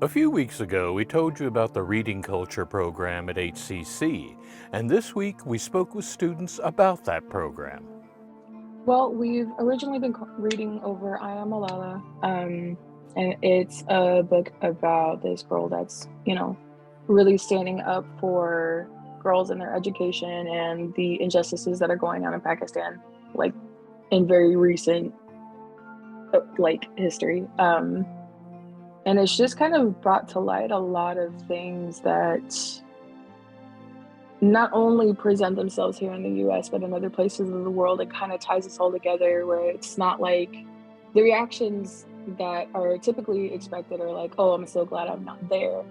A few weeks ago, we told you about the Reading Culture program at HCC, and this week we spoke with students about that program. Well, we've originally been reading over I Am Malala, and it's a book about this girl that's, really standing up for girls and their education and the injustices that are going on in Pakistan, like in very recent, history. And it's just kind of brought to light a lot of things that not only present themselves here in the US, but in other places of the world. It kind of ties us all together, where it's not like the reactions that are typically expected are like, oh, I'm so glad I'm not there.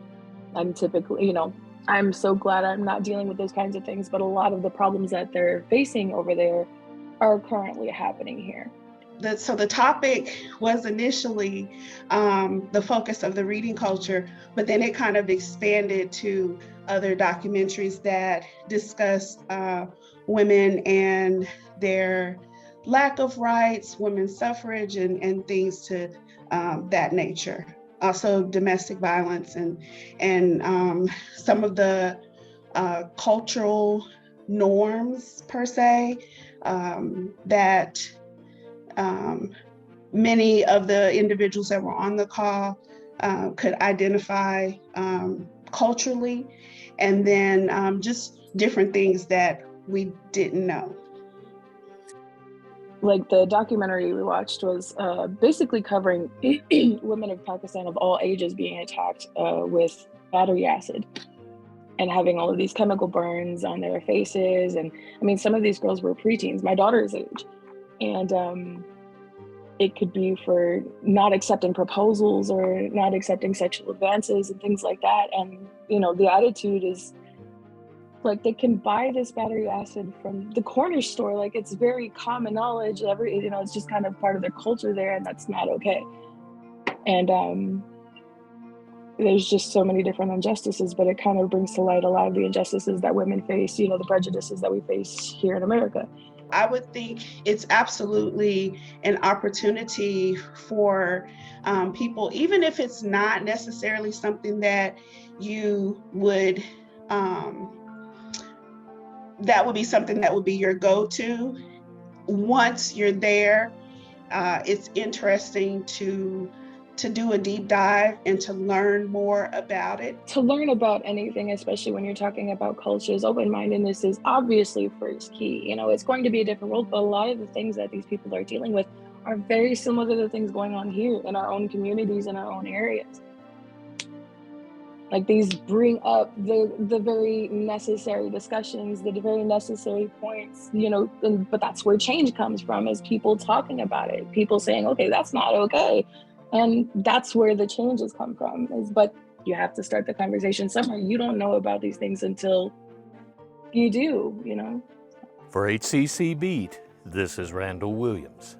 I'm typically, I'm so glad I'm not dealing with those kinds of things. But a lot of the problems that they're facing over there are currently happening here. So the topic was initially the focus of the reading culture, but then it kind of expanded to other documentaries that discuss women and their lack of rights, women's suffrage, and things to that nature. Also domestic violence and some of the cultural norms per se that many of the individuals that were on the call could identify culturally, and then just different things that we didn't know. Like the documentary we watched was basically covering women of Pakistan of all ages being attacked with battery acid and having all of these chemical burns on their faces. And I mean, some of these girls were preteens, my daughter's age. And it could be for not accepting proposals or not accepting sexual advances and things like that. And, the attitude is like they can buy this battery acid from the corner store. Like it's very common knowledge. It's just kind of part of their culture there, and that's not okay. And there's just so many different injustices, but it kind of brings to light a lot of the injustices that women face, the prejudices that we face here in America. I would think it's absolutely an opportunity for people, even if it's not necessarily something that you would, that would be something that would be your go-to. Once you're there, it's interesting to do a deep dive and to learn more about it. To learn about anything, especially when you're talking about cultures, open-mindedness is obviously first key. It's going to be a different world, but a lot of the things that these people are dealing with are very similar to the things going on here in our own communities, in our own areas. Like these bring up the very necessary discussions, the very necessary points, but that's where change comes from, is people talking about it, people saying, okay, that's not okay. And that's where the changes come from, but you have to start the conversation somewhere. You don't know about these things until you do, For HCC Beat, this is Randall Williams.